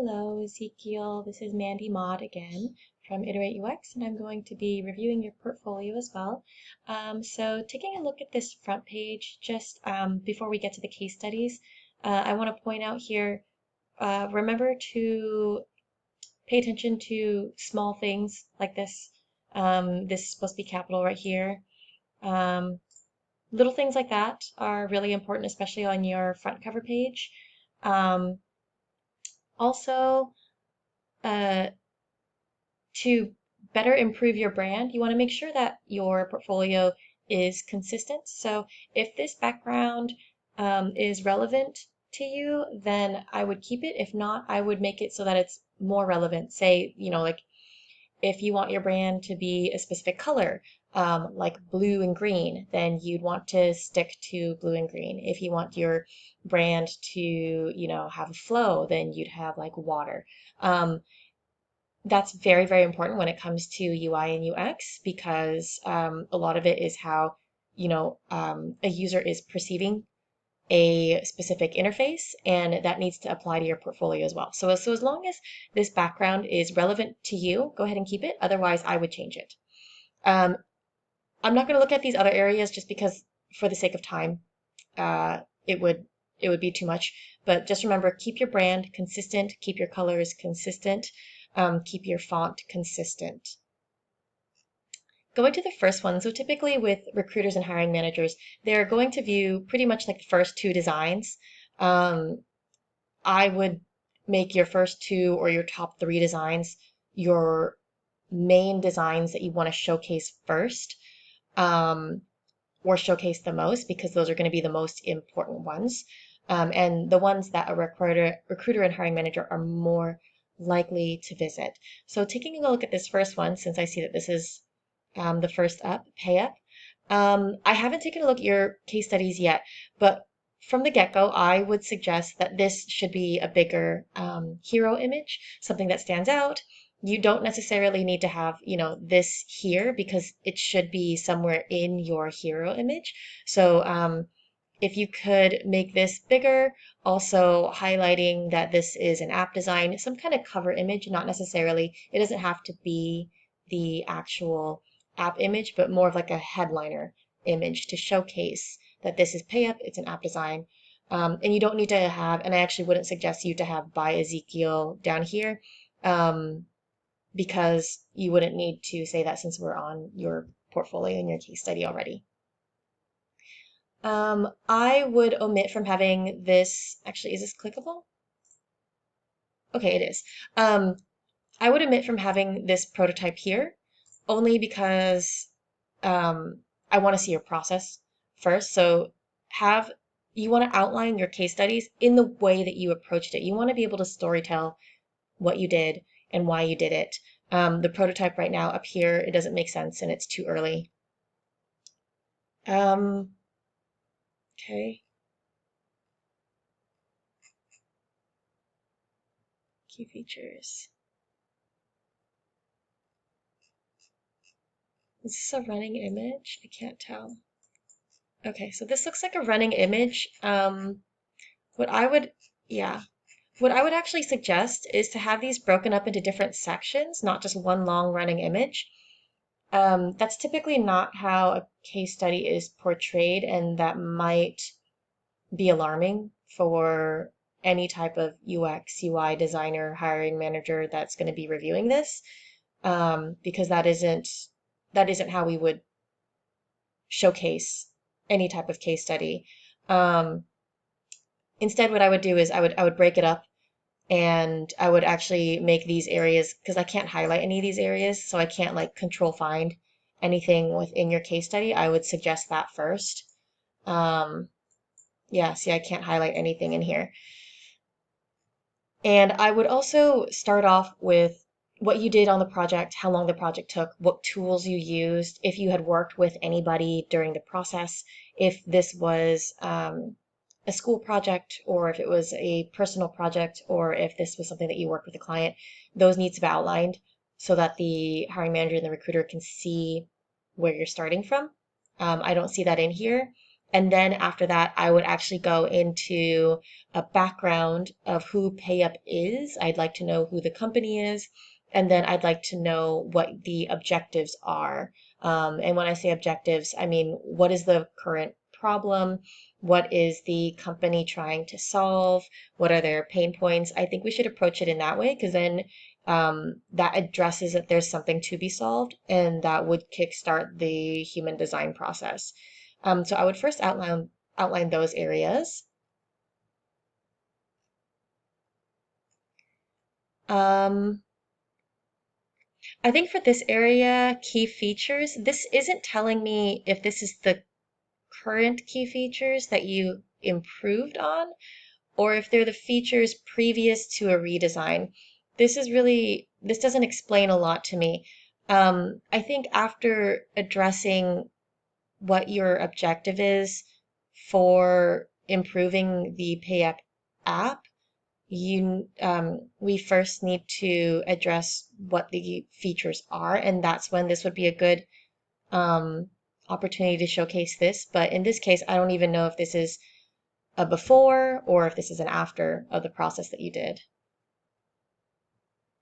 Hello, Ezekiel. This is Mandy Maud again from Iterate UX, and I'm going to be reviewing your portfolio as well. So taking a look at this front page, just before we get to the case studies, I want to point out here, remember to pay attention to small things like this. This is supposed to be capital right here. Little things like that are really important, especially on your front cover page. Also, to better improve your brand, you want to make sure that your portfolio is consistent. So if this background is relevant to you, then I would keep it. If not, I would make it so that it's more relevant. Say, like if you want your brand to be a specific color, like blue and green, then you'd want to stick to blue and green. If you want your brand to, have a flow, then you'd have like water. That's very, very important when it comes to UI and UX because a lot of it is how, a user is perceiving a specific interface, and that needs to apply to your portfolio as well. So as long as this background is relevant to you, go ahead and keep it. Otherwise, I would change it. I'm not going to look at these other areas just because for the sake of time, it would be too much. But just remember, keep your brand consistent, keep your colors consistent, keep your font consistent. Going to the first one, so typically with recruiters and hiring managers, they're going to view pretty much like the first two designs. I would make your first two or your top three designs your main designs that you want to showcase first, or showcase the most, because those are going to be the most important ones. And the ones that a recruiter and hiring manager are more likely to visit. So taking a look at this first one, since I see that this is the first up, pay up. I haven't taken a look at your case studies yet, but from the get-go, I would suggest that this should be a bigger hero image, something that stands out. You don't necessarily need to have, this here because it should be somewhere in your hero image. So if you could make this bigger, also highlighting that this is an app design, some kind of cover image, not necessarily, it doesn't have to be the actual app image, but more of like a headliner image to showcase that this is PayUp, it's an app design. And you don't need to have, and I actually wouldn't suggest you to have by Ezekiel down here, because you wouldn't need to say that since we're on your portfolio and your case study already. I would omit from having this, actually, is this clickable? Okay, it is. I would omit from having this prototype here, only because I want to see your process first. So you want to outline your case studies in the way that you approached it. You want to be able to storytell what you did and why you did it. The prototype right now up here, it doesn't make sense and it's too early. Okay. Key features. Is this a running image? I can't tell. Okay, so this looks like a running image. What I would actually suggest is to have these broken up into different sections, not just one long running image. That's typically not how a case study is portrayed, and that might be alarming for any type of UX, UI designer, hiring manager that's going to be reviewing this, because that isn't how we would showcase any type of case study. Instead, what I would do is I would break it up, and I would actually make these areas, because I can't highlight any of these areas, so I can't like control find anything within your case study. I would suggest that first. Yeah, see, I can't highlight anything in here. And I would also start off with what you did on the project, how long the project took, what tools you used, if you had worked with anybody during the process, if this was a school project, or if it was a personal project, or if this was something that you worked with a client. Those need to be outlined so that the hiring manager and the recruiter can see where you're starting from. I don't see that in here. And then after that, I would actually go into a background of who PayUp is. I'd like to know who the company is. And then I'd like to know what the objectives are. And when I say objectives, I mean, what is the current problem? What is the company trying to solve? What are their pain points? I think we should approach it in that way because then that addresses that there's something to be solved, and that would kickstart the human design process. So I would first outline those areas. Um, I think for this area, key features, this isn't telling me if this is the current key features that you improved on, or if they're the features previous to a redesign. This doesn't explain a lot to me. I think after addressing what your objective is for improving the PayUp app, we first need to address what the features are, and that's when this would be a good um, opportunity to showcase this. But in this case, I don't even know if this is a before or if this is an after of the process that you did.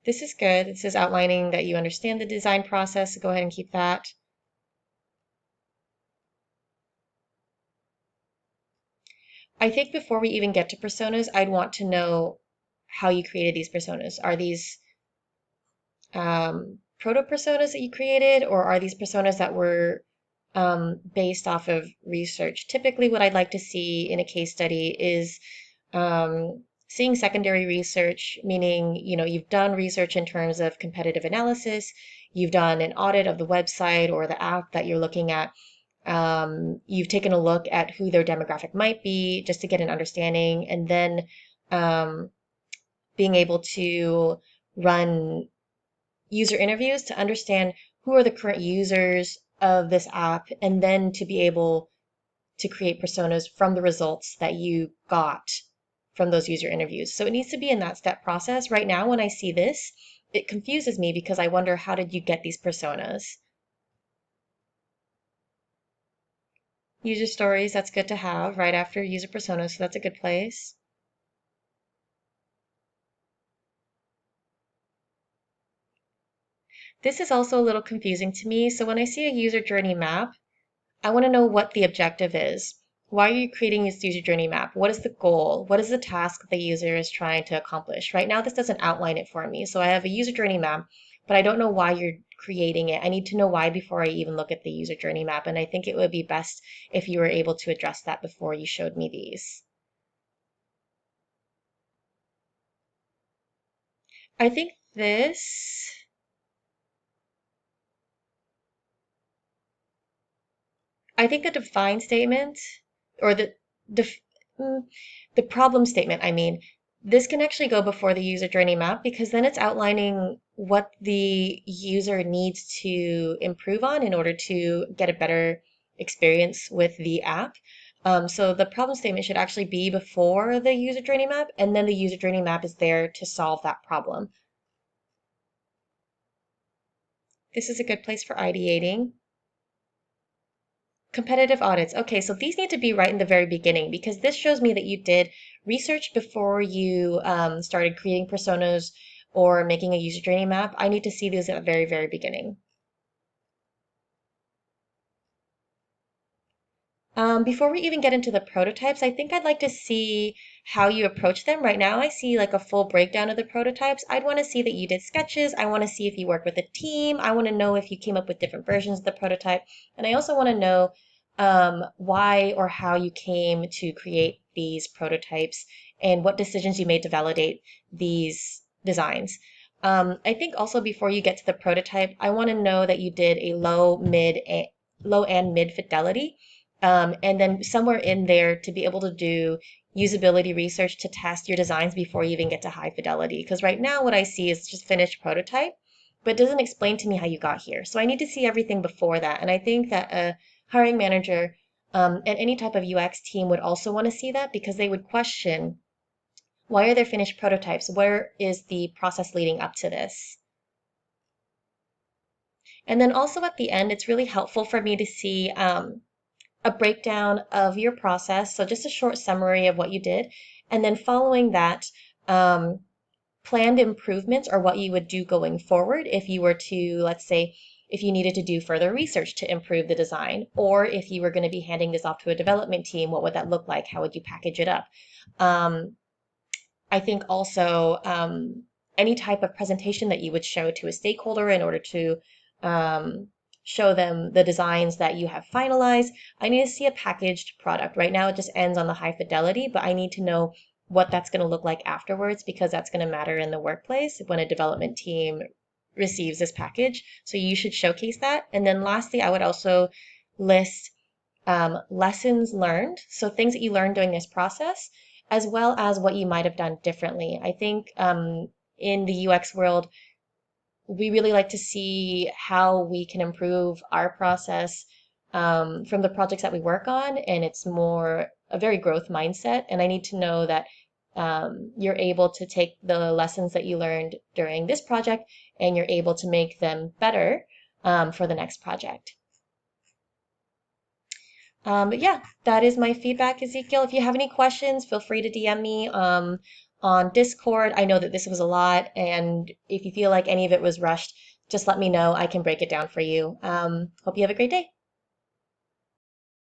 This is good. This is outlining that you understand the design process. So go ahead and keep that. I think before we even get to personas, I'd want to know how you created these personas. Are these proto personas that you created, or are these personas that were based off of research? Typically, what I'd like to see in a case study is seeing secondary research, meaning, you've done research in terms of competitive analysis, you've done an audit of the website or the app that you're looking at. You've taken a look at who their demographic might be just to get an understanding, and then um, being able to run user interviews to understand who are the current users of this app, and then to be able to create personas from the results that you got from those user interviews. So it needs to be in that step process. Right now, when I see this, it confuses me because I wonder, how did you get these personas? User stories, that's good to have right after user personas, so that's a good place. This is also a little confusing to me. So when I see a user journey map, I want to know what the objective is. Why are you creating this user journey map? What is the goal? What is the task the user is trying to accomplish? Right now, this doesn't outline it for me. So I have a user journey map, but I don't know why you're creating it. I need to know why before I even look at the user journey map. And I think it would be best if you were able to address that before you showed me these. I think this, I think the define statement or def, mm, the problem statement, I mean, this can actually go before the user journey map because then it's outlining what the user needs to improve on in order to get a better experience with the app. So the problem statement should actually be before the user journey map, and then the user journey map is there to solve that problem. This is a good place for ideating. Competitive audits. Okay, so these need to be right in the very beginning because this shows me that you did research before you started creating personas or making a user journey map. I need to see these at the very, very beginning. Before we even get into the prototypes, I think I'd like to see how you approach them. Right now, I see like a full breakdown of the prototypes. I'd want to see that you did sketches. I want to see if you worked with a team. I want to know if you came up with different versions of the prototype. And I also want to know why or how you came to create these prototypes and what decisions you made to validate these designs. I think also before you get to the prototype, I want to know that you did a low and mid fidelity. And then somewhere in there to be able to do usability research to test your designs before you even get to high fidelity. Because right now what I see is just finished prototype, but it doesn't explain to me how you got here. So I need to see everything before that. And I think that a hiring manager and any type of UX team would also want to see that because they would question, why are there finished prototypes? Where is the process leading up to this? And then also at the end, it's really helpful for me to see a breakdown of your process. So just a short summary of what you did. And then following that, um, planned improvements or what you would do going forward if you were to, let's say, if you needed to do further research to improve the design, or if you were going to be handing this off to a development team, what would that look like? How would you package it up? Um, I think also any type of presentation that you would show to a stakeholder in order to um, show them the designs that you have finalized. I need to see a packaged product. Right now, it just ends on the high fidelity, but I need to know what that's going to look like afterwards because that's going to matter in the workplace when a development team receives this package. So you should showcase that. And then lastly, I would also list lessons learned, so things that you learned during this process, as well as what you might have done differently. I think in the UX world, we really like to see how we can improve our process from the projects that we work on, and it's more a very growth mindset. And I need to know that you're able to take the lessons that you learned during this project and you're able to make them better for the next project. But yeah, that is my feedback, Ezekiel. If you have any questions, feel free to DM me on Discord. I know that this was a lot, and if you feel like any of it was rushed, just let me know. I can break it down for you. Hope you have a great day.